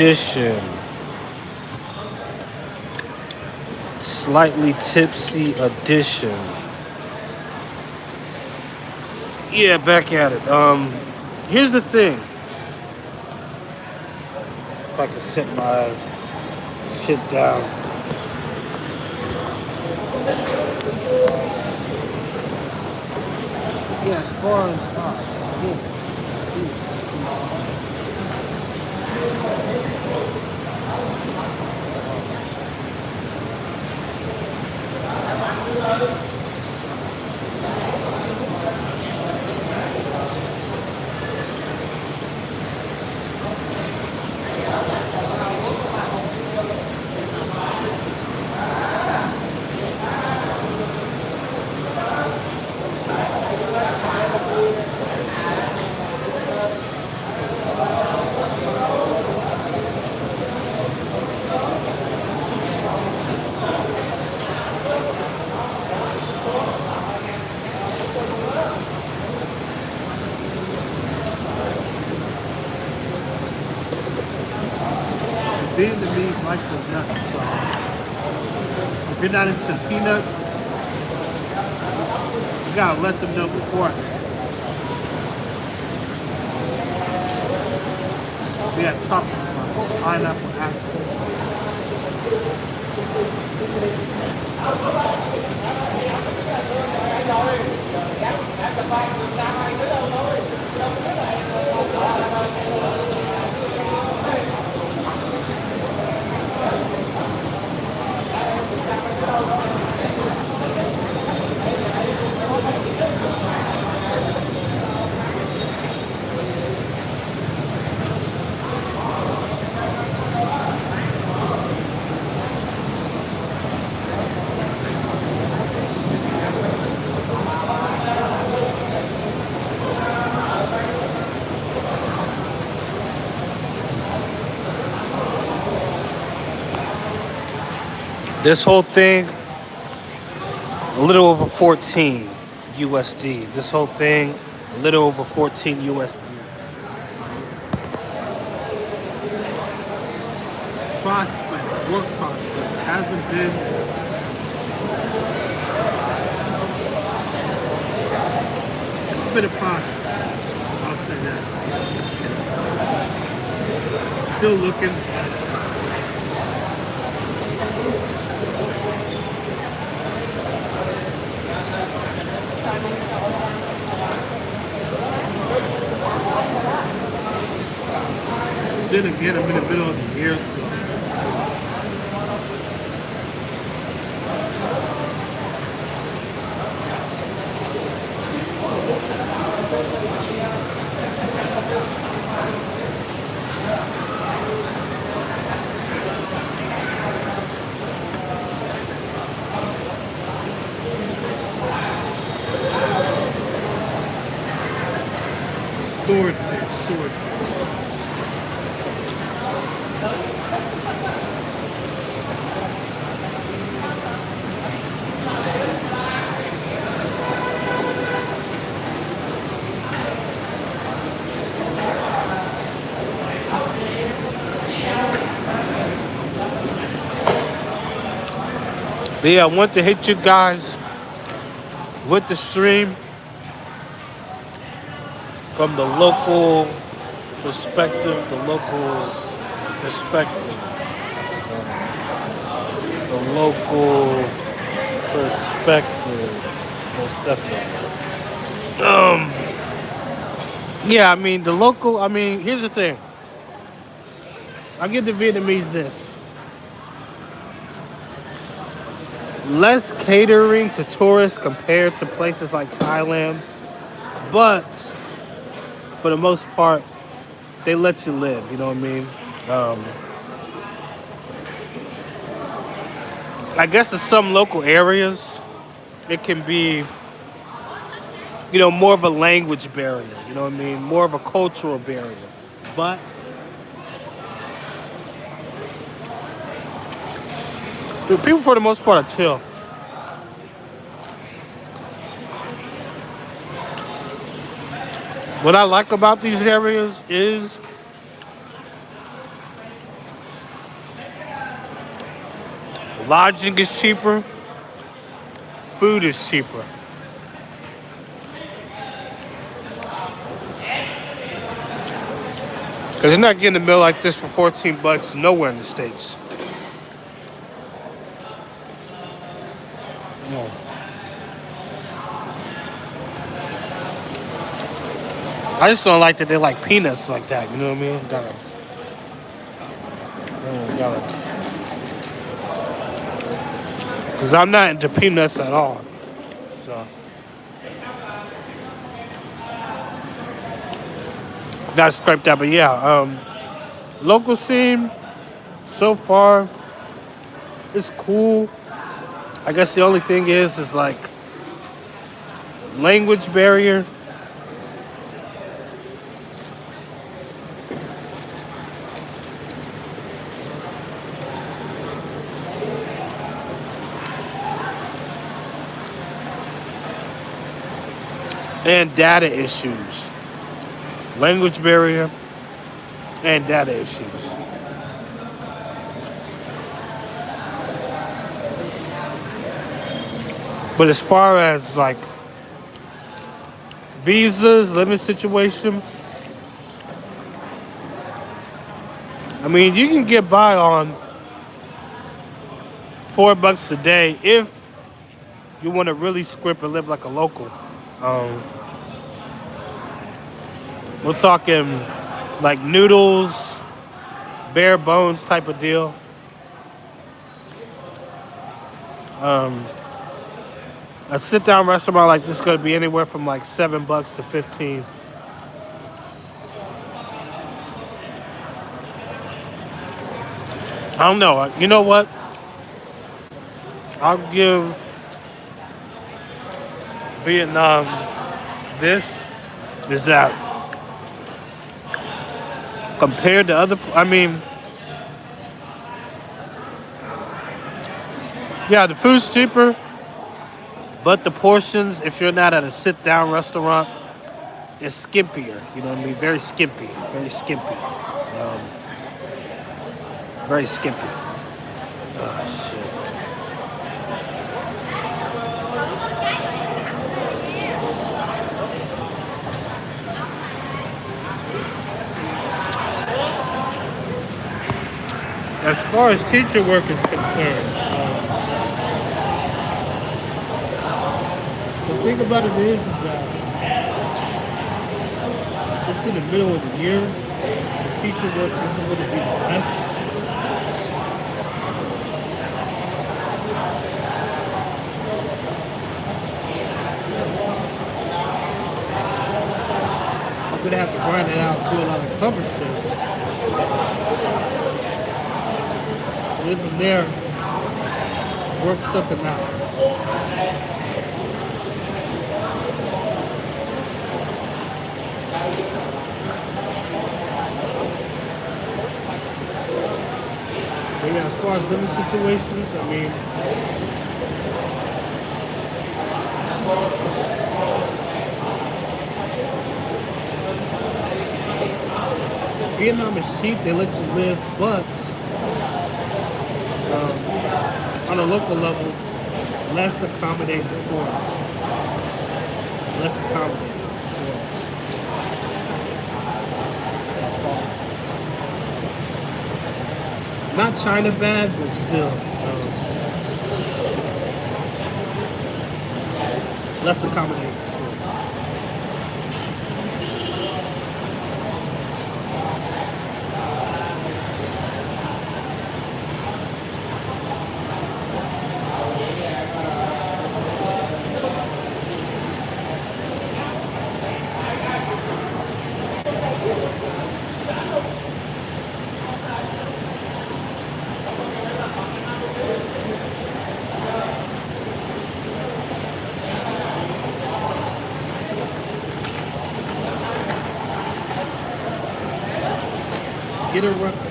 edition. Slightly tipsy edition. Yeah, back at it. Here's the thing. If I could set my shit down. Yeah, as far as Vietnamese like the nuts, so if you're not into peanuts, you gotta let them know before. We have chocolate, pineapple, apple. This whole thing, a little over 14 USD. This whole thing, a little over 14 USD. Prospects, work prospects, hasn't been. It's been a prospect. I'll say that. Still looking. Then again, I'm in the middle of the year, so swordfish. But yeah, I want to hit you guys with the stream from the local perspective, the local perspective, most definitely. Yeah, I mean, here's the thing. I'll give the Vietnamese this. Less catering to tourists compared to places like Thailand, but for the most part, they let you live. You know what I mean? I guess in some local areas, it can be, more of a language barrier. You know what I mean? More of a cultural barrier. But people, for the most part, are chill. What I like about these areas is Lodging is cheaper. Food is cheaper. Because you're not getting a meal like this for 14 bucks nowhere in the States. No. I just don't like that they like peanuts like that. You know what I mean? Gotta. Because I'm not into peanuts at all. So. Got scraped out. But yeah, local scene, so far, it's cool. I guess the only thing is like language barrier. And data issues. Language barrier and data issues. But as far as like visas, living situation, I mean, you can get by on $4 a day if you want to really script and live like a local. We're talking like noodles, bare bones type of deal. A sit-down restaurant like this is going to be anywhere from like $7 to 15. I don't know. You know what? I'll give Vietnam this is that compared to other, I mean, yeah, the food's cheaper, but the portions, if you're not at a sit-down restaurant, is skimpier. You know what I mean? Very skimpy. Very skimpy. Very skimpy. Oh, shit. As far as teacher work is concerned, the thing about it is that it's in the middle of the year, so teacher work isn't going to be the best. I'm going to have to grind it out and do a lot of cover shifts. Live from there, work something out. But yeah, as far as living situations, I mean, Vietnam is cheap, they let you live, but on a local level, less accommodating foreigners. Less accommodating foreigners. Not China bad, but still. Less accommodating for sure.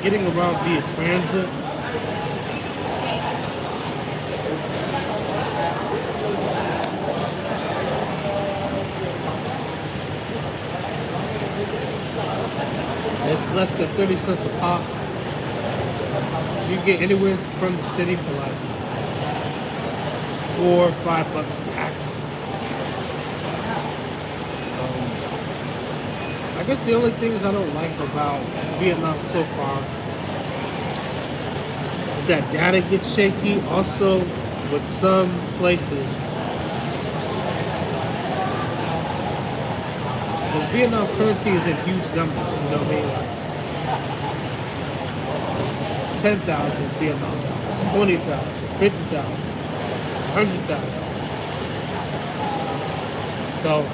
Getting around via transit. It's less than 30 cents a pop. You get anywhere from the city for like $4 or $5 max. I guess the only things I don't like about Vietnam so far is that data gets shaky. Also, with some places, because Vietnam currency is in huge numbers. You know what I mean? Like 10,000 Vietnam dollars, 20,000, 50,000, 100,000. So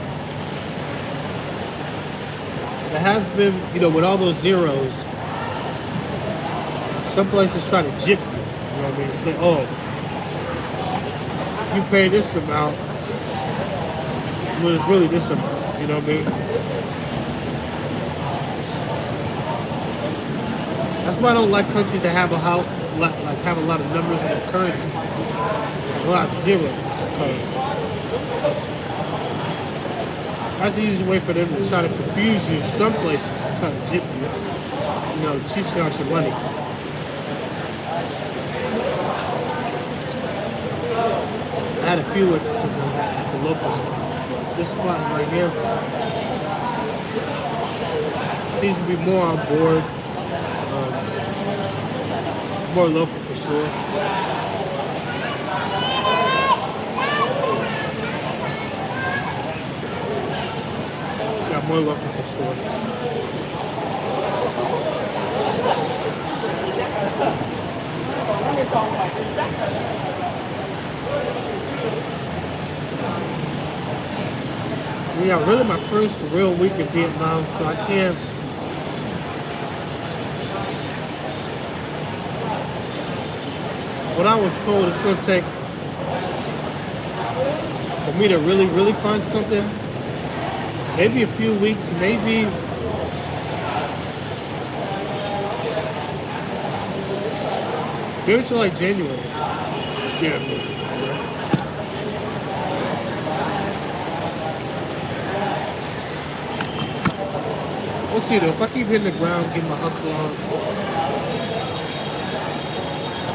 it has been, with all those zeros, some places try to jip you. You know what I mean? Say, oh, you pay this amount, when it's really this amount. You know what I mean? That's why I don't like countries that have have a lot of numbers in their currency, like a lot of zeros. Because that's the easiest way for them to try to confuse you. Some places to try to jip you, cheat you out your money. I had a few instances of that at the local spots, but this spot right here seems to be more on board, more local for sure. Yeah, more local for sure. Yeah, really my first real week in Vietnam, so I can't. What I was told it's going to take for me to really, really find something, maybe a few weeks, maybe until like January. Yeah. We'll see though. If I keep hitting the ground, get my hustle on,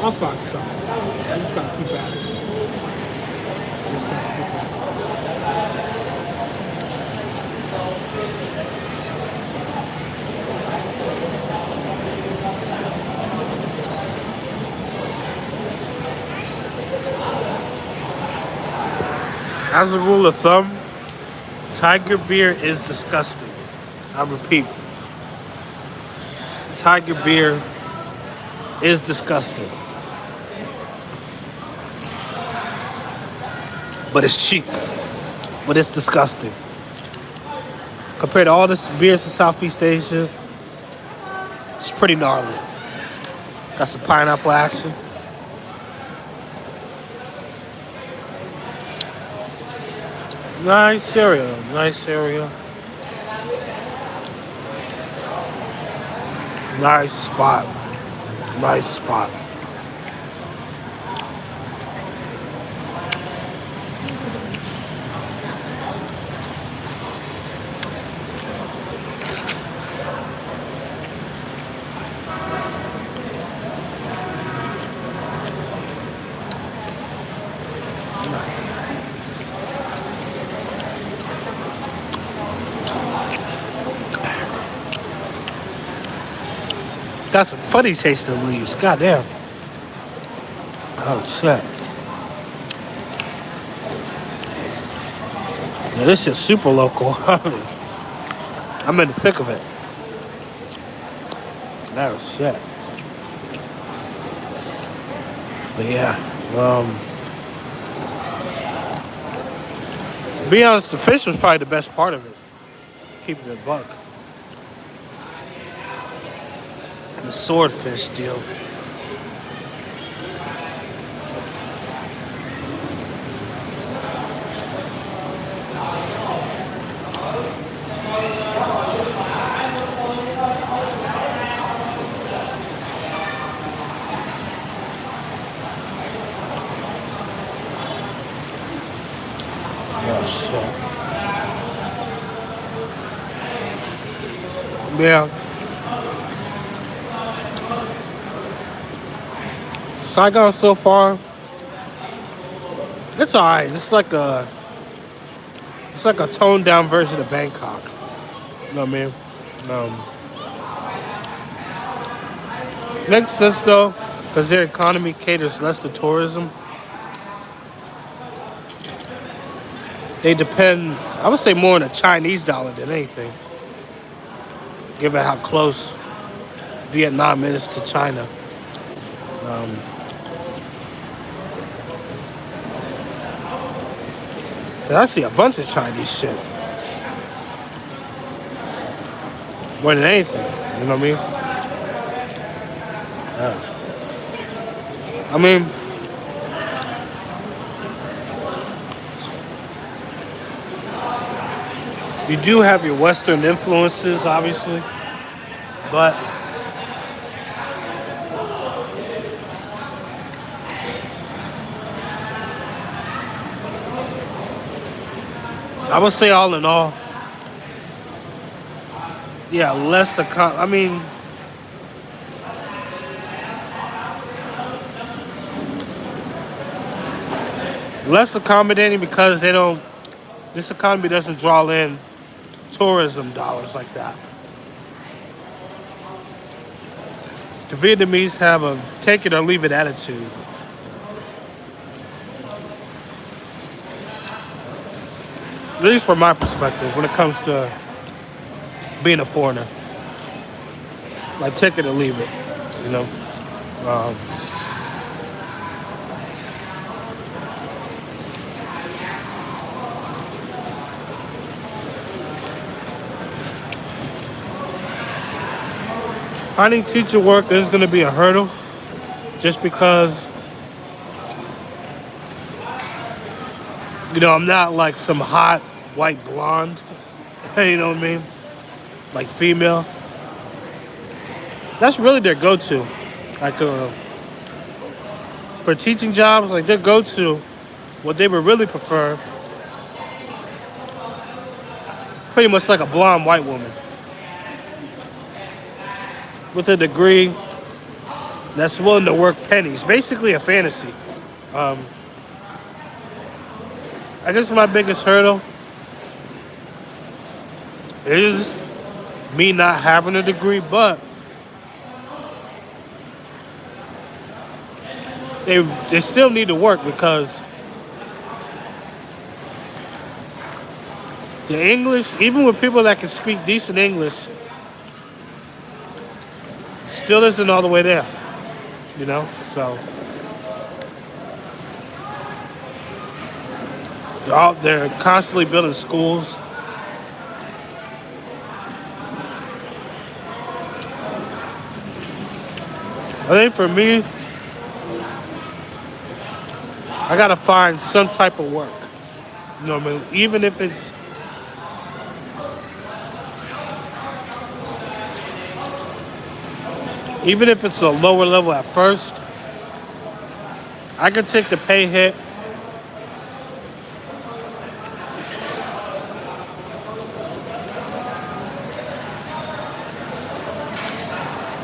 I'll find something. I just gotta keep at it. As a rule of thumb, tiger beer is disgusting. I repeat, tiger beer is disgusting. But it's cheap. But it's disgusting. Compared to all the beers in Southeast Asia, it's pretty gnarly. Got some pineapple action. Nice cereal. Nice cereal. Nice spot. Nice spot. Got some funny tasting leaves. Goddamn. Oh shit. Yeah, this shit's super local. I'm in the thick of it. That was shit. But yeah, to be honest, the fish was probably the best part of it. Keeping it a buck. The swordfish deal. Oh shit. Yeah. Saigon so far, It's alright. It's like a toned down version of Bangkok. You know what I mean? Makes sense though, because their economy caters less to tourism. They depend, I would say, more on the Chinese dollar than anything, given how close Vietnam is to China. Um, I see a bunch of Chinese shit more than anything. You know what I mean? I mean, you do have your Western influences, obviously, but I would say all in all, yeah, I mean, less accommodating because they don't. This economy doesn't draw in tourism dollars like that. The Vietnamese have a take it or leave it attitude. At least from my perspective, when it comes to being a foreigner. Like, take it or leave it, you know? Um, Finding teacher work is going to be a hurdle just because, I'm not like some hot white blonde, you know what I mean? Like female. That's really their go-to. Like, for teaching jobs, like their go-to, what they would really prefer, pretty much like a blonde white woman with a degree that's willing to work pennies. Basically a fantasy. I guess my biggest hurdle is me not having a degree, but they still need to work because the English, even with people that can speak decent English, still isn't all the way there, So they're constantly building schools. I think for me, I gotta find some type of work. You know what I mean? Even if it's a lower level at first, I can take the pay hit.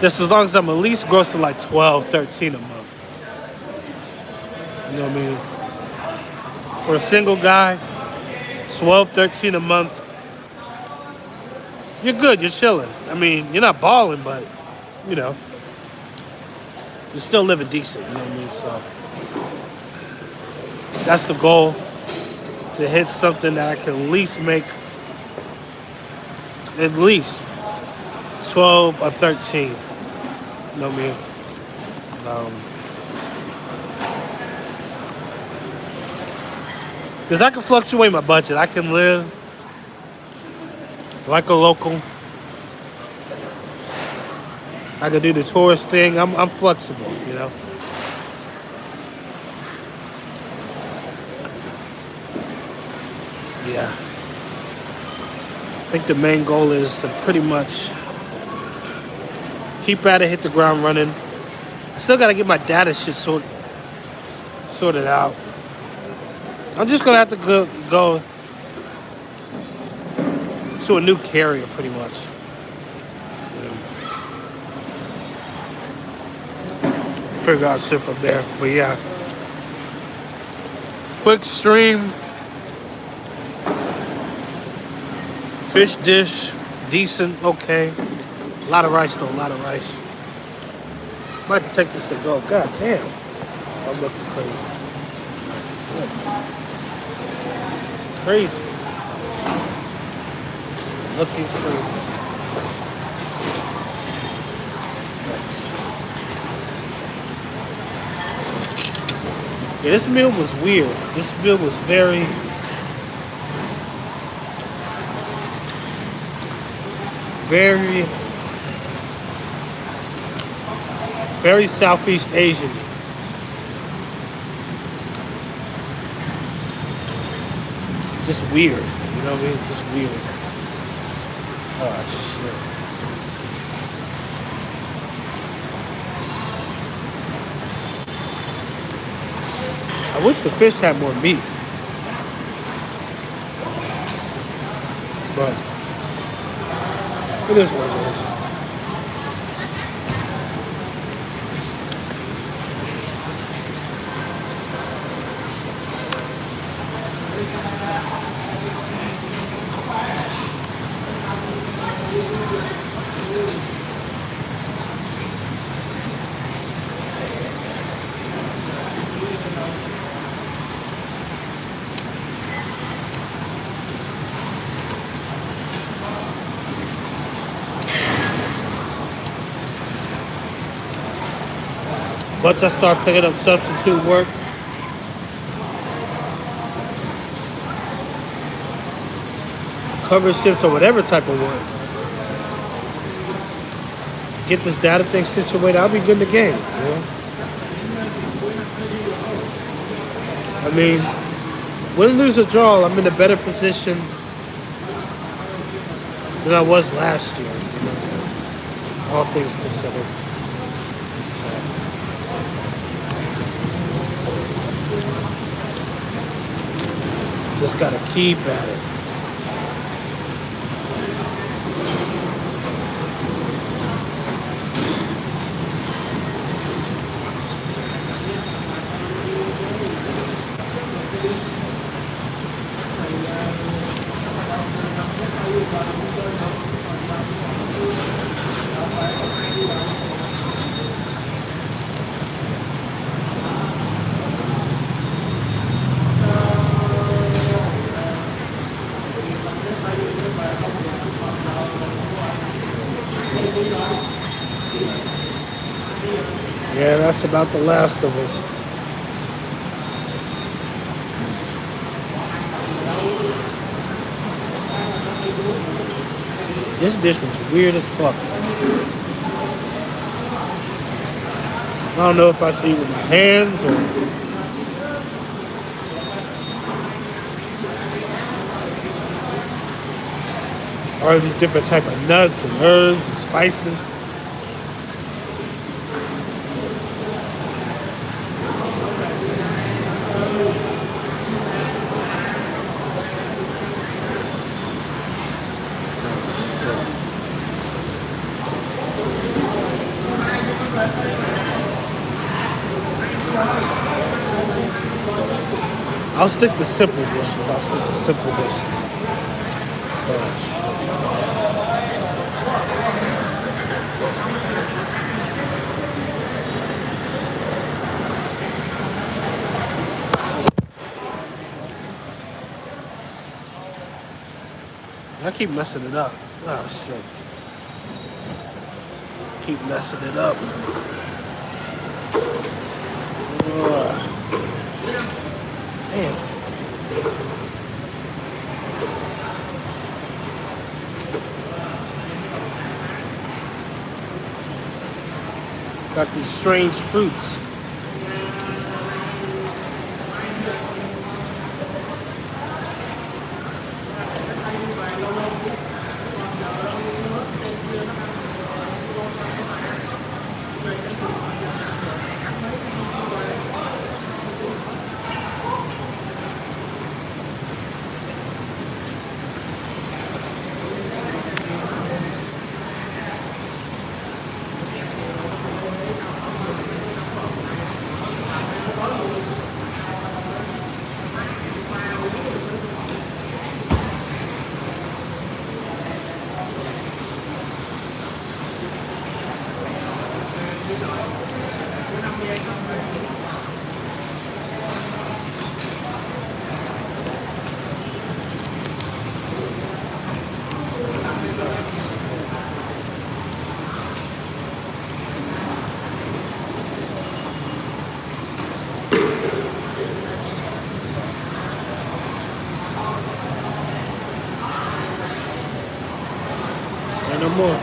Just as long as I'm at least grossing like 12, 13 a month. You know what I mean? For a single guy, 12, 13 a month, you're good, you're chilling. I mean, you're not balling, but, you're still living decent, you know what I mean? So that's the goal, to hit something that I can at least make at least 12 or 13. You know what I mean? Because I can fluctuate my budget. I can live like a local. I can do the tourist thing. I'm flexible, Yeah. I think the main goal is to pretty much keep at it, hit the ground running. I still got to get my data shit sorted out. I'm just going to have to go to a new carrier pretty much. Figure out shit from there. But yeah. quick stream, fish dish, decent, okay. A lot of rice though, a lot of rice. Might have to take this to go. God damn. I'm looking crazy. Crazy. Looking crazy. Yeah, this meal was weird. This meal was very Southeast Asian. Just weird. You know what I mean? Just weird. Oh, shit. I wish the fish had more meat. But it is what it is. Once I start picking up substitute work, cover shifts or whatever type of work, get this data thing situated, I'll be good in the game. You know? I mean, win, lose, or draw, I'm in a better position than I was last year. You know? All things considered. Just gotta keep at it. Yeah, that's about the last of it. This dish was weird as fuck. I don't know if I should eat with my hands or these different type of nuts and herbs and spices. I'll stick to simple dishes. Oh, shit. I keep messing it up. Oh, shit. Keep messing it up. Damn. Got these strange fruits. Ain't no more.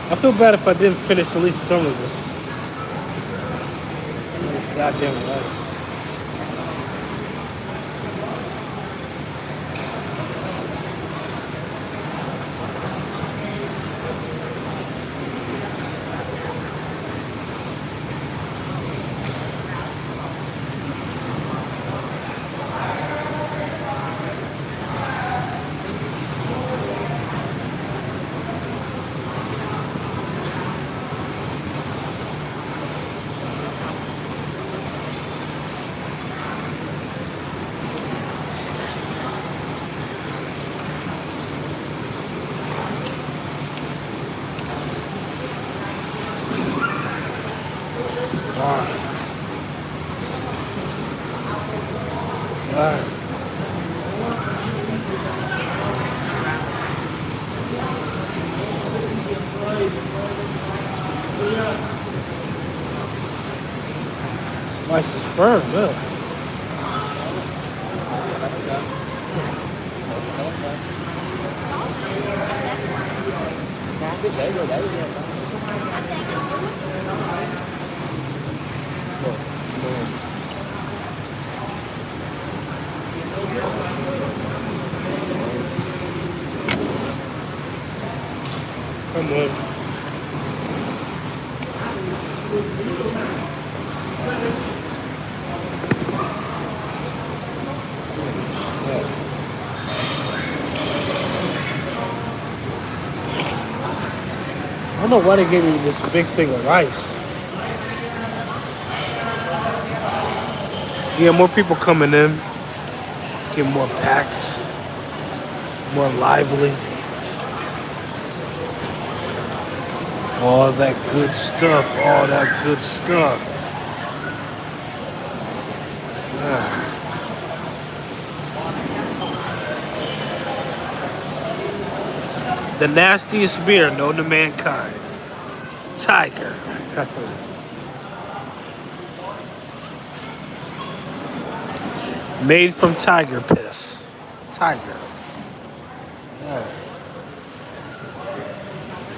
I feel bad if I didn't finish at least some of this. This goddamn rice. Alright. Rice is firm, yeah. Come on. I don't know why they gave me this big thing of rice. Yeah, more people coming in, getting more packed, more lively. All that good stuff, all that good stuff. Ah. The nastiest beer known to mankind. Tiger. Made from tiger piss. Tiger. Yeah.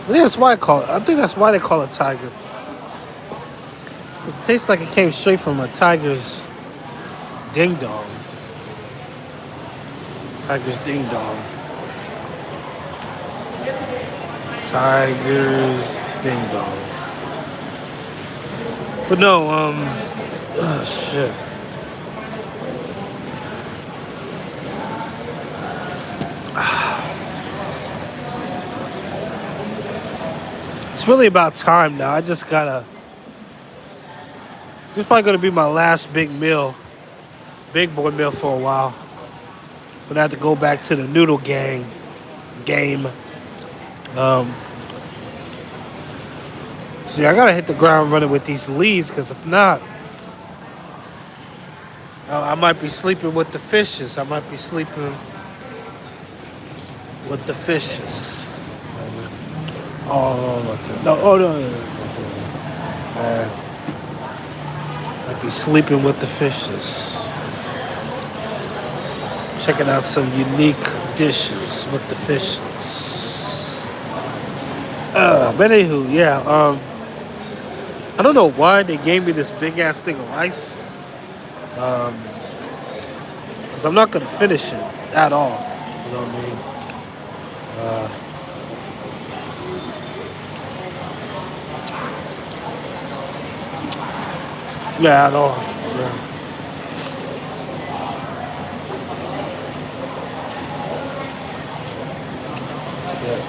I think that's why they call it tiger. It tastes like it came straight from a tiger's ding dong. Tiger's ding dong. Tiger's ding dong. But no, oh shit. It's really about time now. This is probably gonna be my last big meal, big boy meal for a while. But I have to go back to the noodle game. See, I gotta hit the ground running with these leads, because if not, I might be sleeping with the fishes. I might be sleeping with the fishes. Oh, okay. No, oh, no. I'd be sleeping with the fishes. Checking out some unique dishes with the fishes. But anywho, yeah. I don't know why they gave me this big ass thing of rice. Because I'm not gonna finish it at all. You know what I mean? Yeah, at all. Yeah. Shit.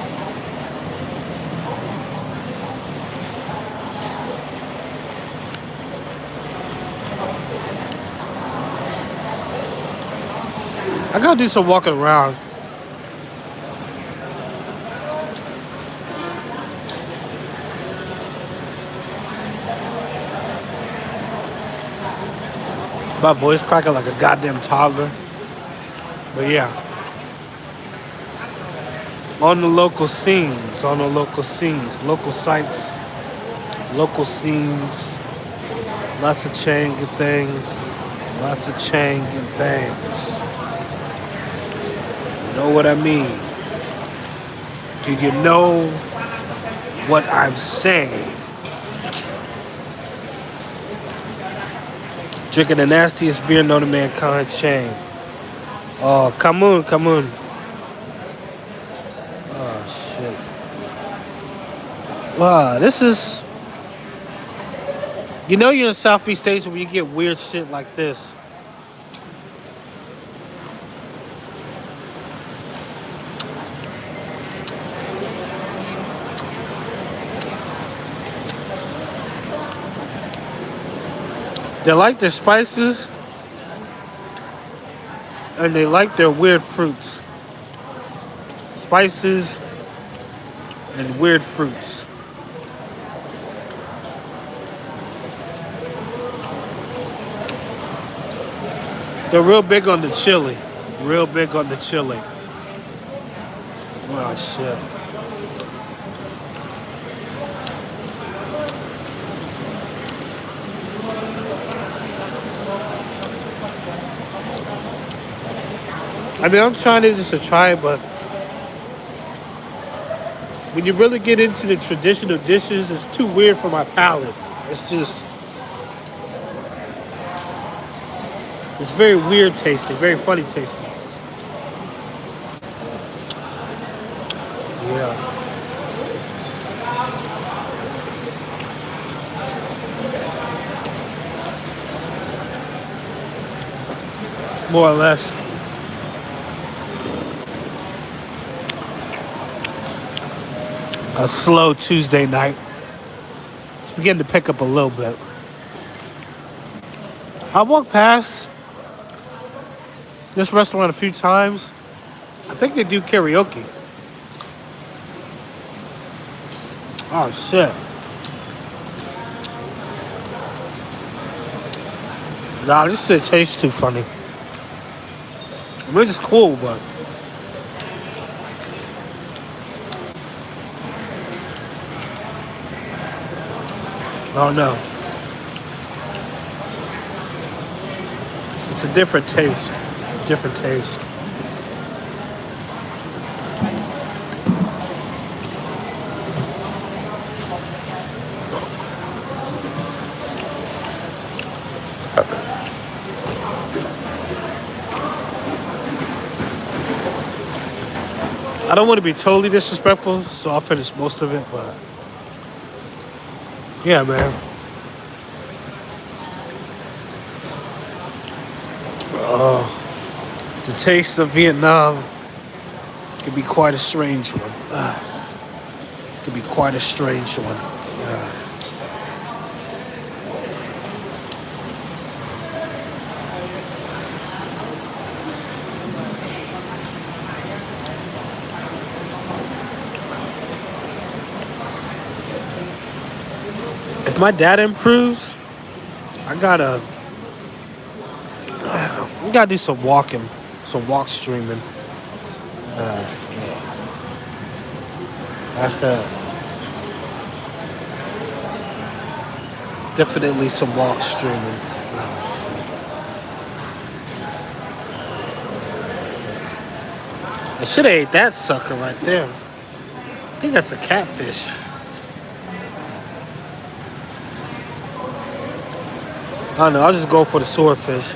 I gotta do some walking around. My voice cracking like a goddamn toddler. But yeah, on the local scenes, local sites, local scenes, lots of changing things, lots of changing things. You know what I mean? Do you know what I'm saying? Drinking the nastiest beer known to mankind, chain. Oh, come on, come on. Oh, shit. Wow, this is... You know you're in Southeast Asia when you get weird shit like this. They like their spices, and they like their weird fruits. Spices and weird fruits. They're real big on the chili. Real big on the chili. Oh, shit. I mean, I'm trying to just to try it, but when you really get into the traditional dishes, it's too weird for my palate. It's just... It's very weird tasting, very funny tasting. Yeah. More or less. A slow Tuesday night. It's beginning to pick up a little bit. I walked past this restaurant a few times. I think they do karaoke. Oh, shit. Nah, this shit tastes too funny. I mean, it's cool, but... Oh, no. It's a different taste. Different taste. I don't want to be totally disrespectful, so I'll finish most of it, but... Yeah, man. Oh, the taste of Vietnam can be quite a strange one. Can be quite a strange one. If my data improves, I gotta do some walking, some walk streaming. Definitely some walk streaming. I should have ate that sucker right there. I think that's a catfish. I don't know, I'll just go for the swordfish.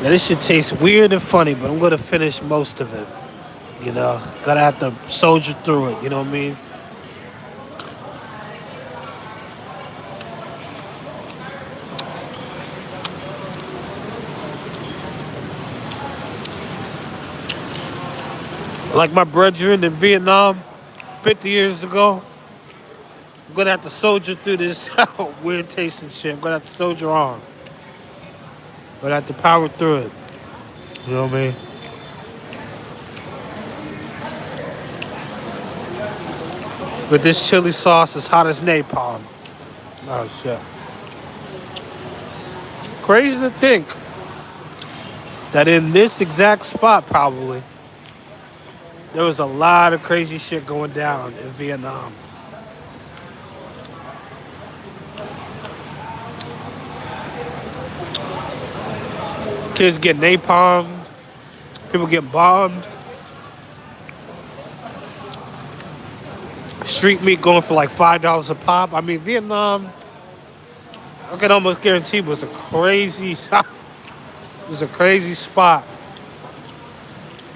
Yeah, this shit tastes weird and funny, but I'm gonna finish most of it. You know, gotta have to soldier through it, you know what I mean? Like my brethren in Vietnam 50 years ago, I'm gonna have to soldier through this weird tasting shit. I'm gonna have to soldier on. I'm gonna have to power through it. You know what I mean? With this chili sauce as hot as napalm. Oh shit. Crazy to think that in this exact spot probably there was a lot of crazy shit going down in Vietnam. Kids getting napalmed, people getting bombed, street meat going for like $5 a pop. I mean, Vietnam, I can almost guarantee was a crazy, it was a crazy spot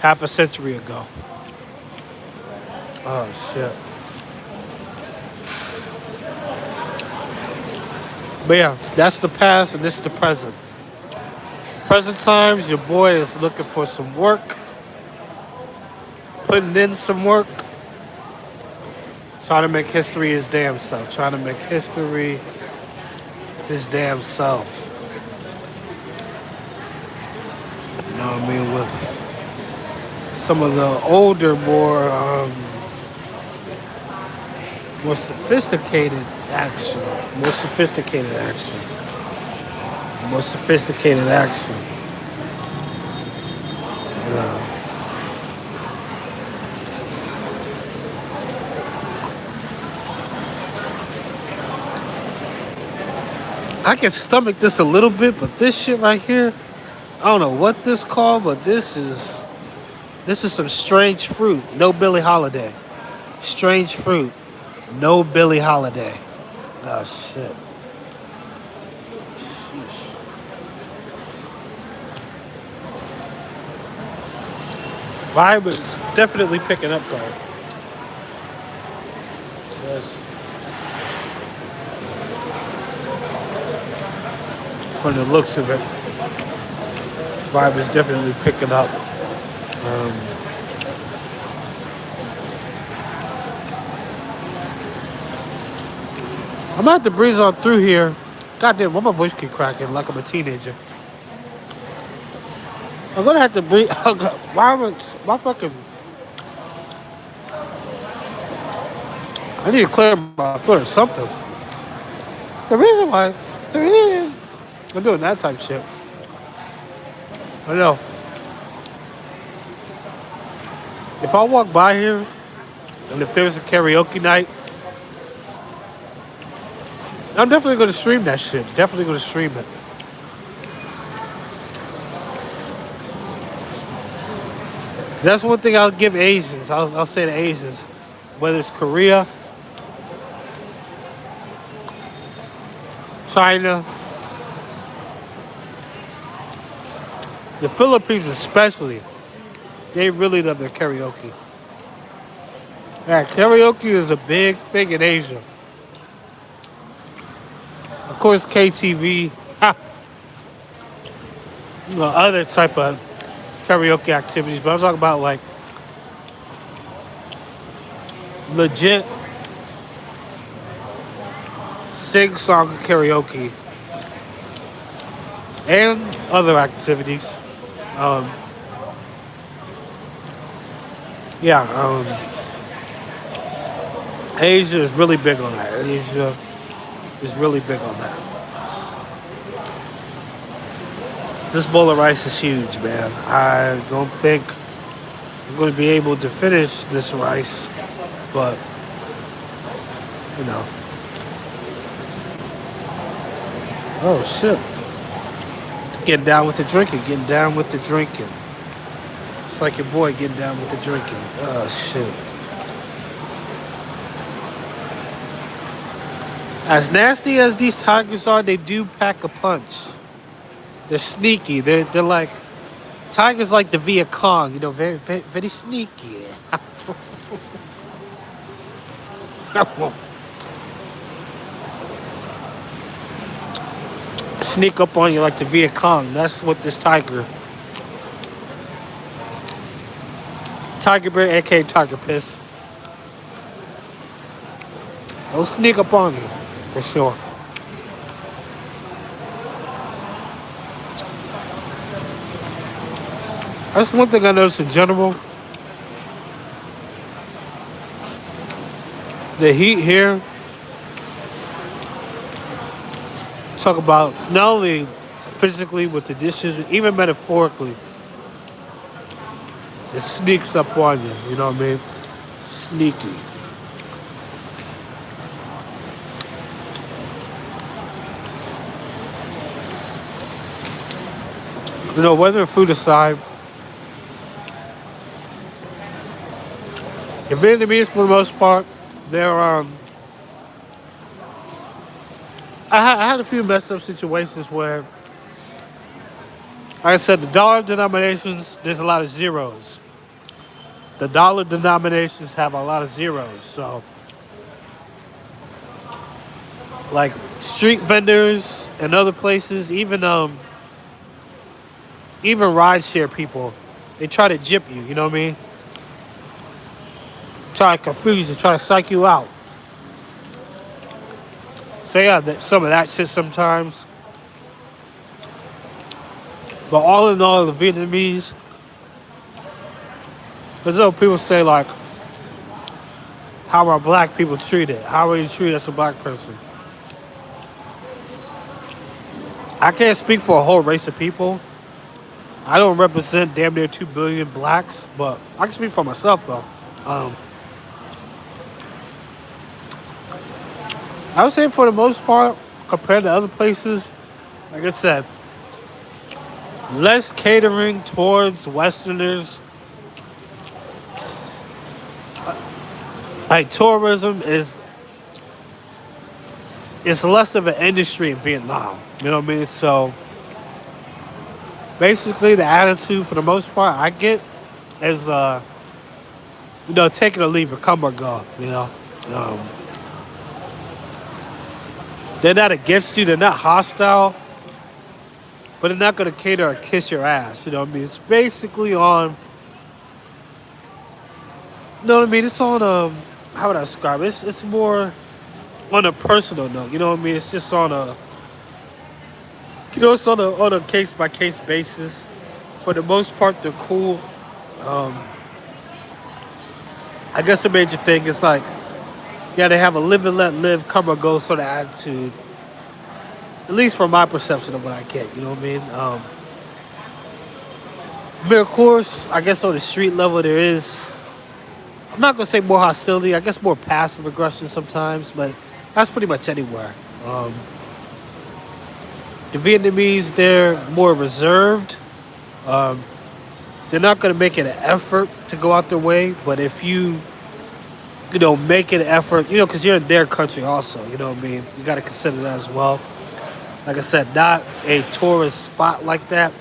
half a century ago. Oh shit. But yeah, that's the past and this is the present. Present times, your boy is looking for some work, putting in some work, trying to make history his damn self, trying to make history his damn self. You know what I mean? With some of the older, more sophisticated action, more sophisticated action. More sophisticated action. Yeah. I can stomach this a little bit, but this shit right here, I don't know what this called, but this is some strange fruit. No Billie Holiday. Strange fruit. No Billie Holiday. Oh shit. Vibe is definitely picking up though. Just from the looks of it, vibe is definitely picking up. I'm gonna have to breeze on through here. Goddamn, why my voice keep cracking like I'm a teenager. I'm gonna have to breathe. My fucking. I need to clear my throat or something. The reason why. I'm doing that type of shit. I know. If I walk by here, and if there's a karaoke night, I'm definitely gonna stream that shit. Definitely gonna stream it. That's one thing I'll give Asians. I'll say to Asians, whether it's Korea, China, the Philippines especially, they really love their karaoke. Yeah, karaoke is a big thing in Asia. Of course, KTV, other type of karaoke activities, but I'm talking about like legit sing-song karaoke and other activities. Asia is really big on that. Asia is really big on that. This bowl of rice is huge, man. I don't think I'm going to be able to finish this rice, but, you know. Oh, shit. Getting down with the drinking, getting down with the drinking. It's like your boy getting down with the drinking. Oh, shit. As nasty as these tigers are, they do pack a punch. They're sneaky. They're like tigers, like the Viet Cong. You know, very very, very sneaky. Sneak up on you like the Viet Cong. That's what this tiger. Tiger bear, aka tiger piss. They'll sneak up on you, for sure. That's one thing I noticed in general. The heat here, talk about not only physically with the dishes, even metaphorically, it sneaks up on you. You know what I mean? Sneaky. You know, weather and food aside, the Vietnamese, for the most part, they're I had a few messed up situations where, like I said, the dollar denominations, there's a lot of zeros. The dollar denominations have a lot of zeros. So, like street vendors and other places, even rideshare people, they try to jip you. You know what I mean? Try to confuse you, try to psych you out. So yeah, some of that shit sometimes. But all in all, the Vietnamese, there's no people say like, how are black people treated? How are you treated as a black person? I can't speak for a whole race of people. I don't represent damn near 2 billion blacks, but I can speak for myself though. I would say for the most part, compared to other places, like I said, less catering towards Westerners. Like tourism is less of an industry in Vietnam. You know what I mean? So basically the attitude for the most part I get is take it or leave it, come or go, you know. They're not against you, they're not hostile, but they're not gonna cater or kiss your ass, you know what I mean? It's basically on, you know what I mean? It's on how would I describe it? It's more on a personal note, you know what I mean? It's just on a, it's on a case by case basis. For the most part, they're cool. I guess the major thing is like, yeah, they have a live and let live, come or go sort of attitude. At least from my perception of what I get, you know what I mean? But of course, I guess on the street level there is, I'm not gonna say more hostility, I guess more passive aggression sometimes, but that's pretty much anywhere. The Vietnamese, they're more reserved. They're not gonna make an effort to go out their way, but if you make an effort, because you're in their country also, you know what I mean? You gotta consider that as well. Like I said, not a tourist spot like that.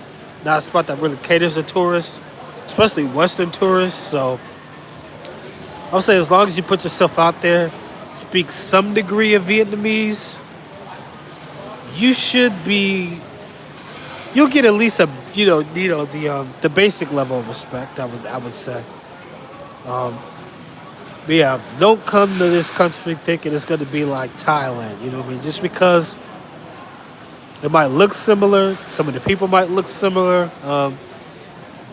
Not a spot that really caters to tourists, especially Western tourists. So I would say as long as you put yourself out there, speak some degree of Vietnamese, you'll get at least the basic level of respect. I would say. But yeah, don't come to this country thinking it's going to be like Thailand. You know what I mean? Just because it might look similar, some of the people might look similar.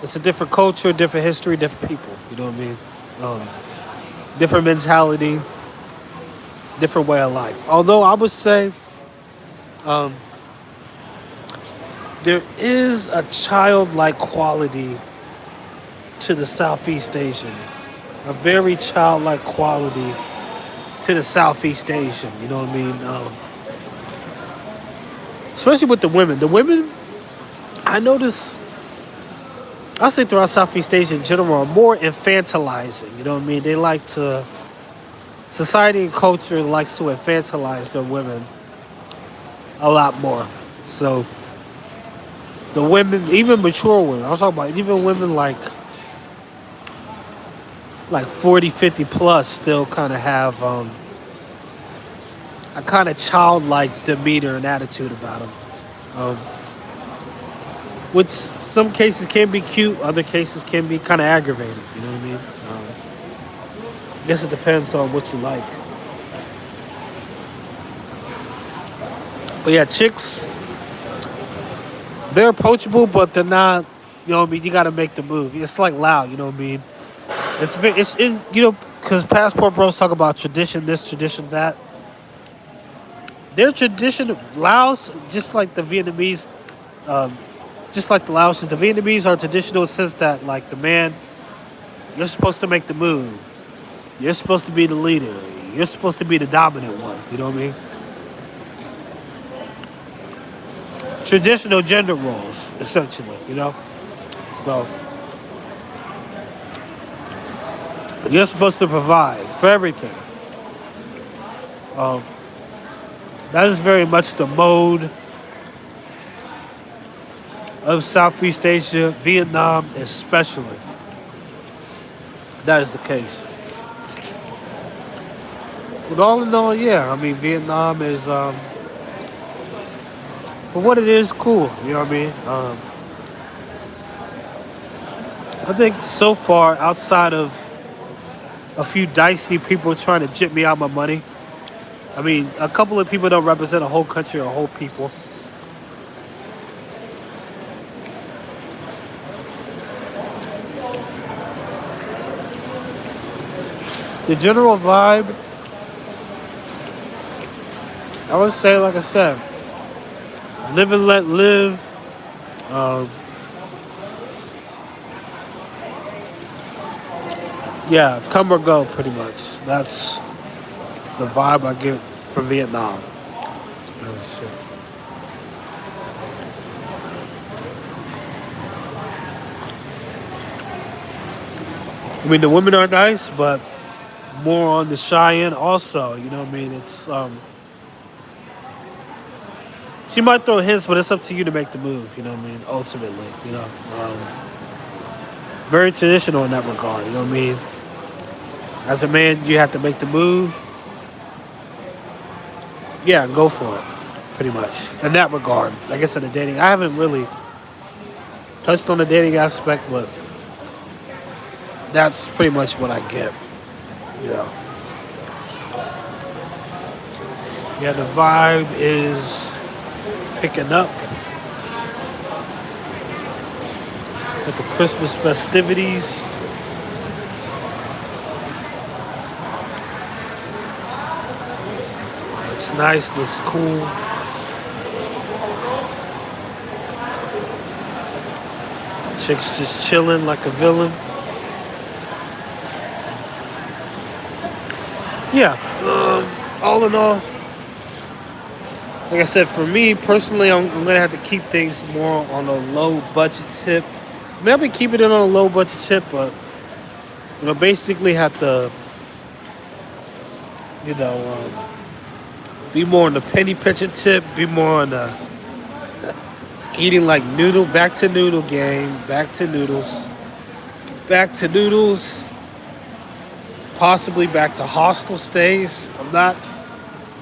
It's a different culture, different history, different people. You know what I mean? Different mentality, different way of life. Although I would say there is a childlike quality to the Southeast Asian. A very childlike quality to the Southeast Asian. You know what I mean? Especially with the women. The women, I notice, I'll say throughout Southeast Asia in general, are more infantilizing. You know what I mean? They like to, society and culture likes to infantilize their women a lot more. So the women, even mature women, I was talking about even women like 40, 50 plus still kind of have a kind of childlike demeanor and attitude about them. Which some cases can be cute, other cases can be kind of aggravating, you know what I mean? I guess it depends on what you like. But yeah, chicks, they're approachable, but they're not, you know what I mean? You got to make the move. It's like loud, you know what I mean? It's because passport bros talk about tradition this, tradition that. Their tradition, Laos, um, just like the Laotians, the Vietnamese are traditional in the sense that, like, the man, you're supposed to make the move. You're supposed to be the leader. You're supposed to be the dominant one. You know what I mean? Traditional gender roles, essentially, you know? So, you're supposed to provide for everything. Um, that is very much the mode of Southeast Asia, Vietnam especially. That is the case. But all in all, yeah, I mean, Vietnam is, for what it is, cool. You know what I mean? I think so far, outside of a few dicey people trying to jip me out my money, I mean, a couple of people don't represent a whole country or a whole people. The general vibe, I would say, like I said, live and let live. Um, yeah, come or go, pretty much. That's the vibe I get from Vietnam. Oh, shit. I mean, the women are nice, but more on the shy end also. You know what I mean? It's she might throw hints, but it's up to you to make the move. You know what I mean? Ultimately, you know, very traditional in that regard. You know what I mean? As a man, you have to make the move. Yeah, go for it. Pretty much in that regard. Like I said, the dating. I haven't really touched on the dating aspect, but that's pretty much what I get. You know. Yeah, the vibe is picking up with the Christmas festivities. Looks nice, looks cool. Chick's just chilling like a villain. Yeah, all in all, like I said, for me personally, I'm gonna have to keep things more on a low budget tip. I mean, I've been keeping it on a low budget tip, but basically have to, you know, be more on the penny pinching tip, be more on the eating like back to noodle game, back to noodles, possibly back to hostel stays. I'm not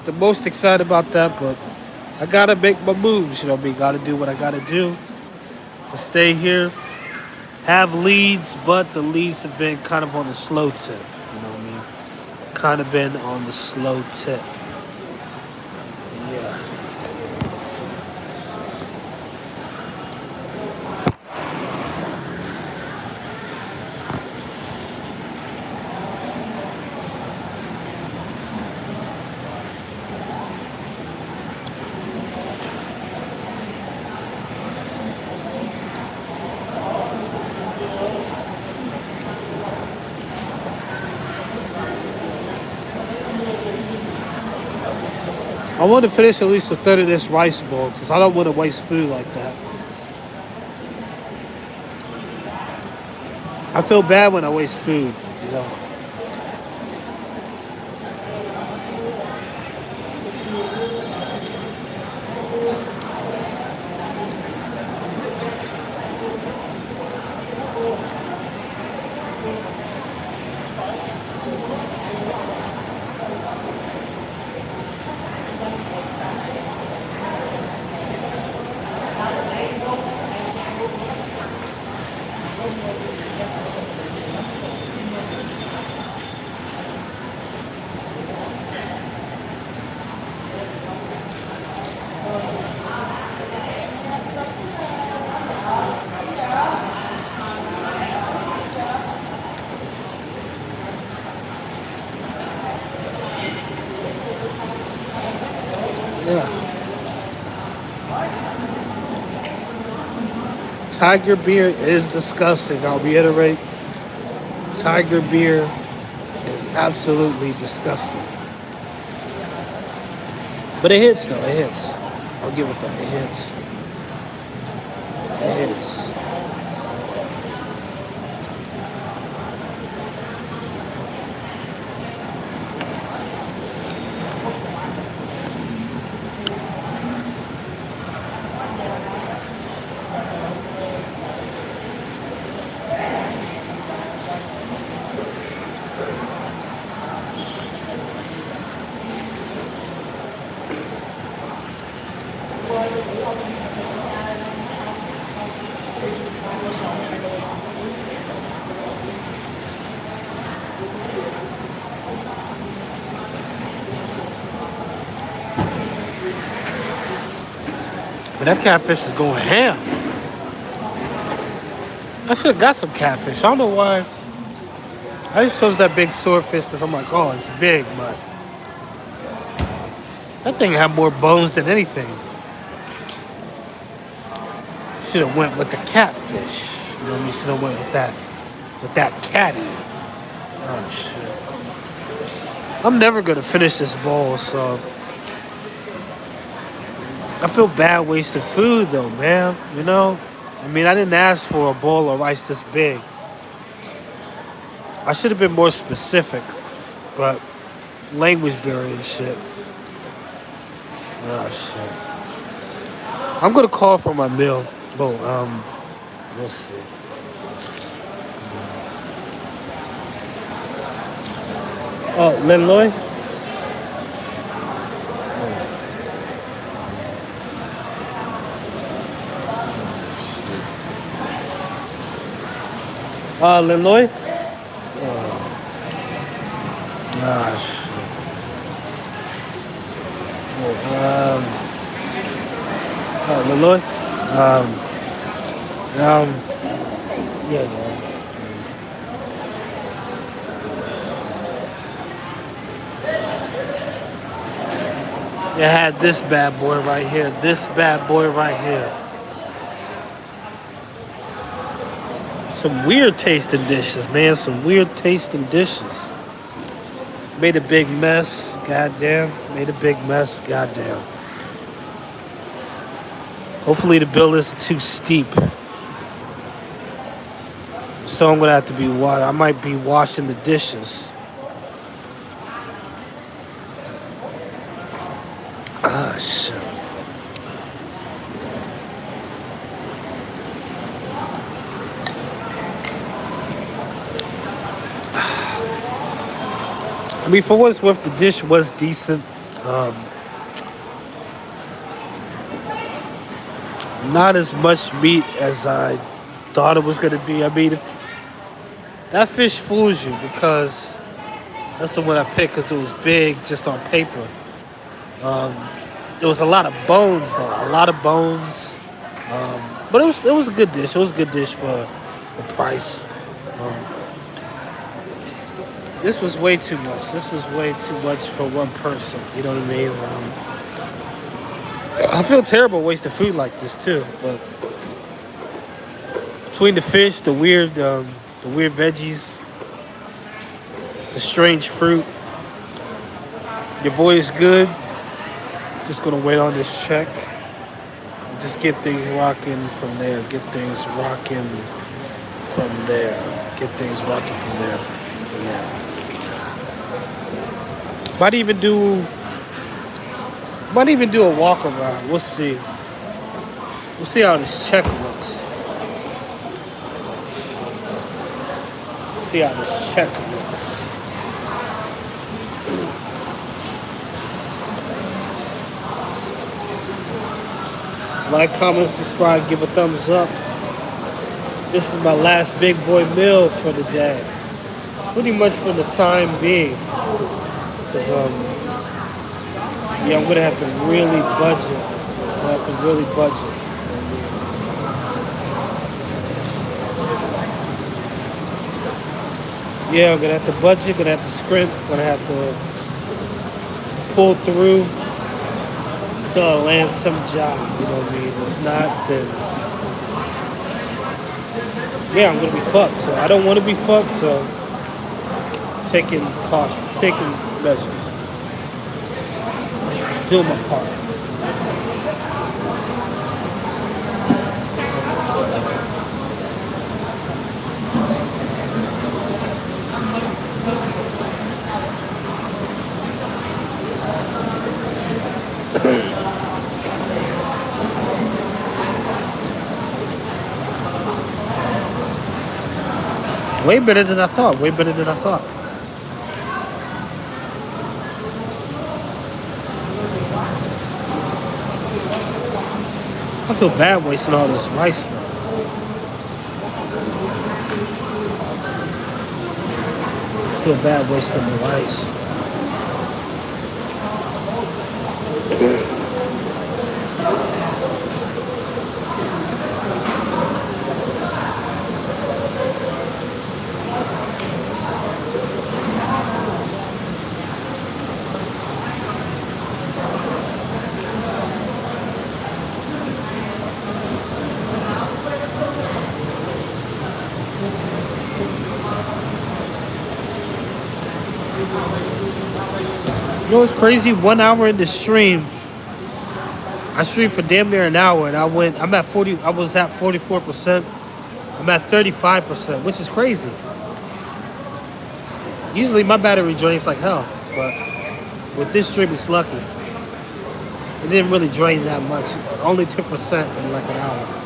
the most excited about that, but I gotta make my moves. You know what I mean? Gotta do what I gotta do to stay here. Have leads, but the leads have been kind of on the slow tip. You know what I mean? Kind of been on the slow tip. Yeah. I want to finish at least a third of this rice bowl because I don't want to waste food like that. I feel bad when I waste food, you know. Tiger beer is disgusting. I'll reiterate. Tiger beer is absolutely disgusting. But it hits though. It hits. I'll give it that. It hits. It hits. But that catfish is going ham. I should have got some catfish. I don't know why. I just chose that big swordfish because I'm like, oh, it's big, but that thing had more bones than anything. Should have went with the catfish. You know what I mean? Should have went with that catty. Oh shit! I'm never gonna finish this bowl, so I feel bad wasting food though, man. You know? I mean, I didn't ask for a bowl of rice this big. I should have been more specific, but language barrier and shit. Oh shit! I'm gonna call for my meal. Oh, let's see. Oh, Linloy? Linloy? Ah, shit. Linloy? Yeah, man. You had this bad boy right here. This bad boy right here. Some weird tasting dishes, man. Some weird tasting dishes. Made a big mess, goddamn. Made a big mess, goddamn. Hopefully the bill isn't too steep. So I'm gonna have to be I might be washing the dishes. Ah, shit. I mean, for what it's worth, the dish was decent. Not as much meat as I thought it was going to be. I mean, if that fish fools you because that's the one I picked because it was big just on paper. There was a lot of bones, though. A lot of bones. But it was a good dish. It was a good dish for the price. This was way too much. This was way too much for one person. You know what I mean? I feel terrible wasting food like this too. But between the fish, the weird veggies, the strange fruit, your boy is good. Just gonna wait on this check. Just get things rocking from there. Get things rocking from there. Get things rocking from there. Yeah. Might even do a walk around. We'll see. We'll see how this check looks. See how this check looks. Like, comment, subscribe, give a thumbs up. This is my last big boy meal for the day. Pretty much for the time being. Cause I'm gonna have to really budget. Yeah, I'm gonna have to budget, gonna have to scrimp, gonna have to pull through until I land some job, you know what I mean? If not, then Yeah, I'm gonna be fucked. So I don't want to be fucked. So taking caution, taking measures, doing my part. Way better than I thought. Way better than I thought. I feel bad wasting all this rice though. I feel bad wasting the rice. You know what's crazy? 1 hour in the stream, I streamed for damn near an hour, and I'm at 40. I was at 44%. I'm at 35%, which is crazy. Usually my battery drains like hell, but with this stream, it's lucky. It didn't really drain that much. Only 2% in like an hour.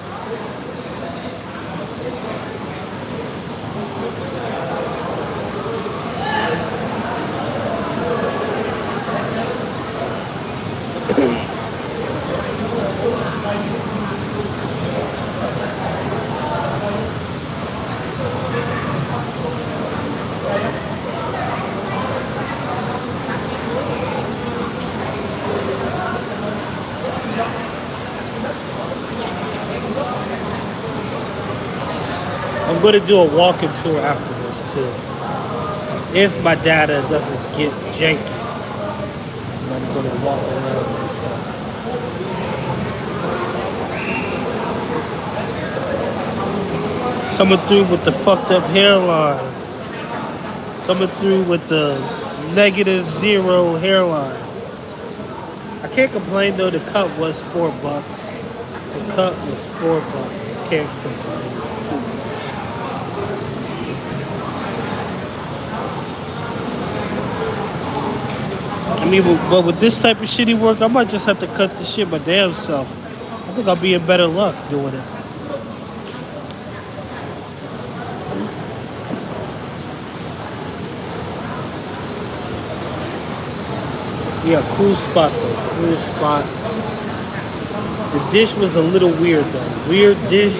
I'm gonna do a walking tour after this too. If my data doesn't get janky, I'm gonna walk around and stuff. Coming through with the fucked up hairline. Coming through with the -0 hairline. I can't complain though. The cut was $4. The cut was $4. Can't complain too much. I mean, but with this type of shitty work, I might just have to cut this shit my damn self. I think I'll be in better luck doing it. Yeah, cool spot though. Cool spot. The dish was a little weird though. Weird dish,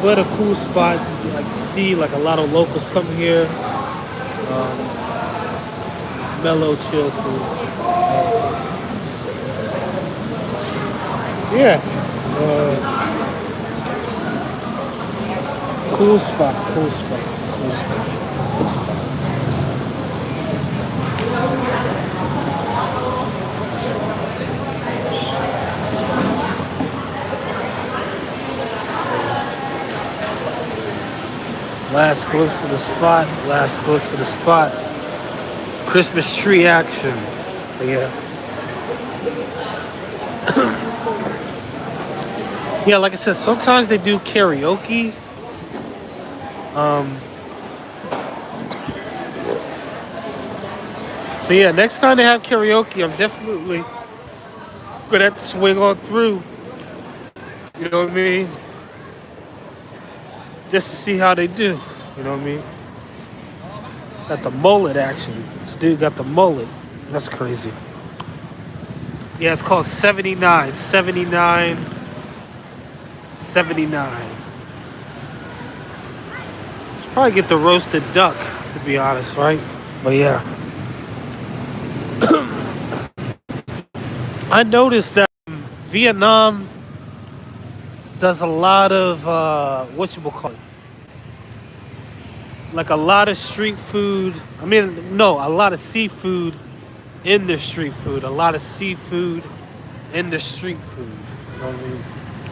but a cool spot. Like you see, like a lot of locals come here. Mellow, chill, cool. Yeah. Cool spot. Cool spot. Cool spot. Cool spot. Last glimpse of the spot. Last glimpse of the spot. Christmas tree action. But yeah. Yeah, like I said, sometimes they do karaoke. So yeah, next time they have karaoke, I'm definitely gonna have to swing on through. You know what I mean? Just to see how they do. You know what I mean? Got the mullet action. This dude got the mullet. That's crazy. Yeah, it's called 79. 79. 79. Should probably get the roasted duck, to be honest, right? But yeah. I noticed that Vietnam does a lot of whatchamacallit, like a lot of street food. I mean, no, a lot of seafood in the street food. A lot of seafood in the street food. You know what I mean?